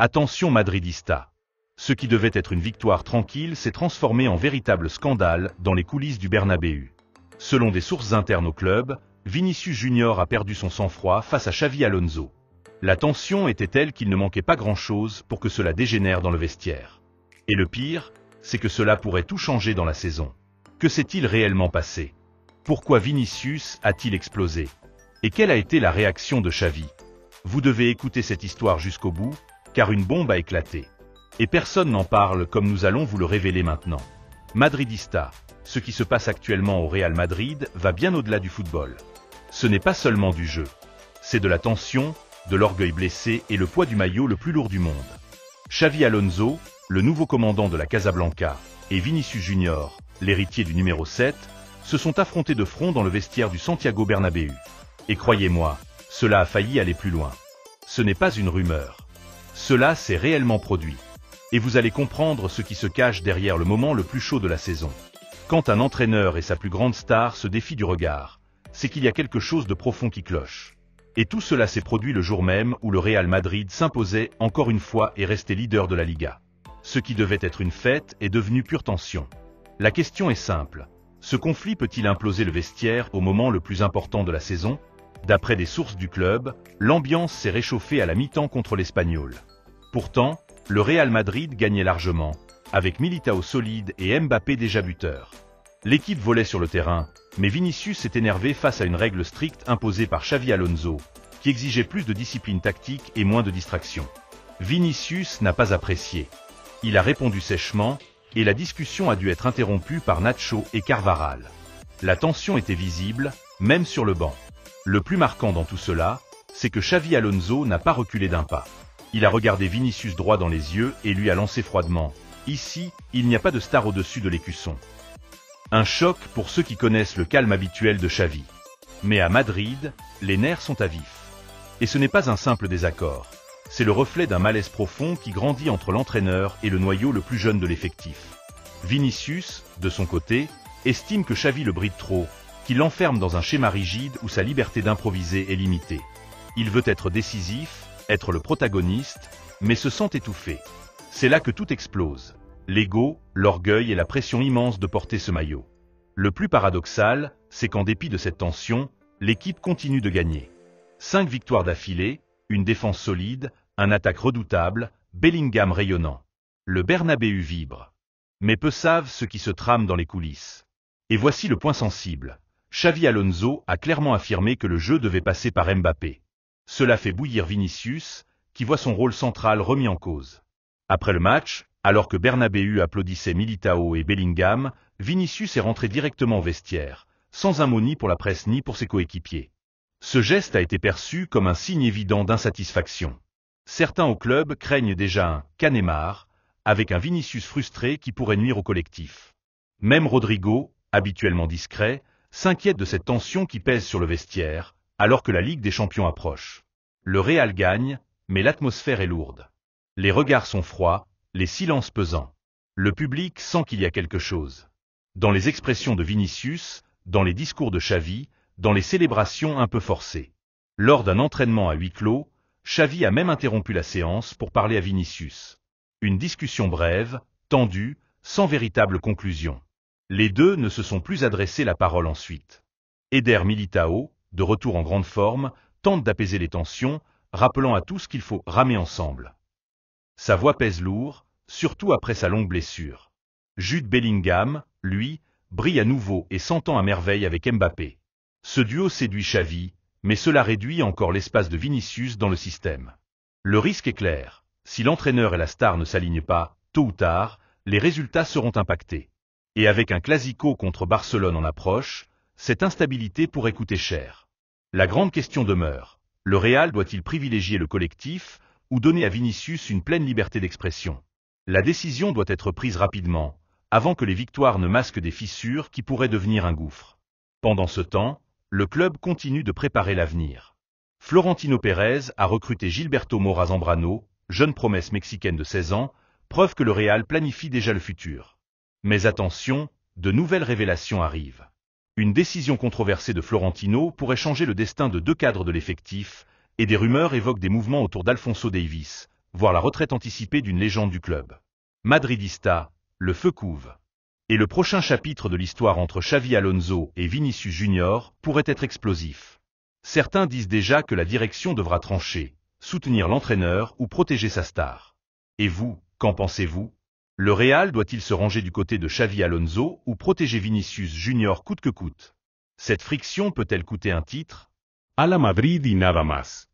Attention madridista. Ce qui devait être une victoire tranquille s'est transformé en véritable scandale dans les coulisses du Bernabéu. Selon des sources internes au club, Vinicius Junior a perdu son sang-froid face à Xavi Alonso. La tension était telle qu'il ne manquait pas grand-chose pour que cela dégénère dans le vestiaire. Et le pire, c'est que cela pourrait tout changer dans la saison. Que s'est-il réellement passé? Pourquoi Vinicius a-t-il explosé? Et quelle a été la réaction de Xavi? Vous devez écouter cette histoire jusqu'au bout, car une bombe a éclaté. Et personne n'en parle comme nous allons vous le révéler maintenant. Madridista, ce qui se passe actuellement au Real Madrid va bien au-delà du football. Ce n'est pas seulement du jeu. C'est de la tension, de l'orgueil blessé et le poids du maillot le plus lourd du monde. Xavi Alonso, le nouveau commandant de la Casablanca, et Vinicius Junior, l'héritier du numéro 7, se sont affrontés de front dans le vestiaire du Santiago Bernabéu. Et croyez-moi, cela a failli aller plus loin. Ce n'est pas une rumeur. Cela s'est réellement produit. Et vous allez comprendre ce qui se cache derrière le moment le plus chaud de la saison. Quand un entraîneur et sa plus grande star se défient du regard, c'est qu'il y a quelque chose de profond qui cloche. Et tout cela s'est produit le jour même où le Real Madrid s'imposait encore une fois et restait leader de la Liga. Ce qui devait être une fête est devenu pure tension. La question est simple. Ce conflit peut-il imploser le vestiaire au moment le plus important de la saison? D'après des sources du club, l'ambiance s'est réchauffée à la mi-temps contre l'Espagnol. Pourtant, le Real Madrid gagnait largement, avec Militao solide et Mbappé déjà buteur. L'équipe volait sur le terrain, mais Vinicius s'est énervé face à une règle stricte imposée par Xavi Alonso, qui exigeait plus de discipline tactique et moins de distraction. Vinicius n'a pas apprécié. Il a répondu sèchement, et la discussion a dû être interrompue par Nacho et Carvajal. La tension était visible, même sur le banc. Le plus marquant dans tout cela, c'est que Xavi Alonso n'a pas reculé d'un pas. Il a regardé Vinicius droit dans les yeux et lui a lancé froidement « Ici, il n'y a pas de star au-dessus de l'écusson ». Un choc pour ceux qui connaissent le calme habituel de Xavi. Mais à Madrid, les nerfs sont à vif. Et ce n'est pas un simple désaccord. C'est le reflet d'un malaise profond qui grandit entre l'entraîneur et le noyau le plus jeune de l'effectif. Vinicius, de son côté, estime que Xavi le bride trop, qu'il l'enferme dans un schéma rigide où sa liberté d'improviser est limitée. Il veut être décisif, être le protagoniste, mais se sent étouffé. C'est là que tout explose. L'ego, l'orgueil et la pression immense de porter ce maillot. Le plus paradoxal, c'est qu'en dépit de cette tension, l'équipe continue de gagner. 5 victoires d'affilée, une défense solide, un attaque redoutable, Bellingham rayonnant. Le Bernabéu vibre. Mais peu savent ce qui se trame dans les coulisses. Et voici le point sensible. Xavi Alonso a clairement affirmé que le jeu devait passer par Mbappé. Cela fait bouillir Vinicius, qui voit son rôle central remis en cause. Après le match, alors que Bernabéu applaudissait Militao et Bellingham, Vinicius est rentré directement au vestiaire, sans un mot ni pour la presse ni pour ses coéquipiers. Ce geste a été perçu comme un signe évident d'insatisfaction. Certains au club craignent déjà un « canemar » avec un Vinicius frustré qui pourrait nuire au collectif. Même Rodrigo, habituellement discret, s'inquiète de cette tension qui pèse sur le vestiaire, alors que la Ligue des Champions approche. Le Real gagne, mais l'atmosphère est lourde. Les regards sont froids, les silences pesants. Le public sent qu'il y a quelque chose. Dans les expressions de Vinicius, dans les discours de Xavi, dans les célébrations un peu forcées. Lors d'un entraînement à huis clos, Xavi a même interrompu la séance pour parler à Vinicius. Une discussion brève, tendue, sans véritable conclusion. Les deux ne se sont plus adressé la parole ensuite. Eder Militao, de retour en grande forme, tente d'apaiser les tensions, rappelant à tous qu'il faut ramer ensemble. Sa voix pèse lourd, surtout après sa longue blessure. Jude Bellingham, lui, brille à nouveau et s'entend à merveille avec Mbappé. Ce duo séduit Xavi, mais cela réduit encore l'espace de Vinicius dans le système. Le risque est clair, si l'entraîneur et la star ne s'alignent pas, tôt ou tard, les résultats seront impactés. Et avec un classico contre Barcelone en approche, cette instabilité pourrait coûter cher. La grande question demeure, le Real doit-il privilégier le collectif ou donner à Vinicius une pleine liberté d'expression? La décision doit être prise rapidement, avant que les victoires ne masquent des fissures qui pourraient devenir un gouffre. Pendant ce temps, le club continue de préparer l'avenir. Florentino Pérez a recruté Gilberto Mora Zambrano, jeune promesse mexicaine de 16 ans, preuve que le Real planifie déjà le futur. Mais attention, de nouvelles révélations arrivent. Une décision controversée de Florentino pourrait changer le destin de 2 cadres de l'effectif, et des rumeurs évoquent des mouvements autour d'Alphonso Davies, voire la retraite anticipée d'une légende du club. Madridista, le feu couve. Et le prochain chapitre de l'histoire entre Xavi Alonso et Vinicius Junior pourrait être explosif. Certains disent déjà que la direction devra trancher, soutenir l'entraîneur ou protéger sa star. Et vous, qu'en pensez-vous? Le Real doit-il se ranger du côté de Xavi Alonso ou protéger Vinicius Junior coûte que coûte? Cette friction peut-elle coûter un titre? A la Madrid y nada más.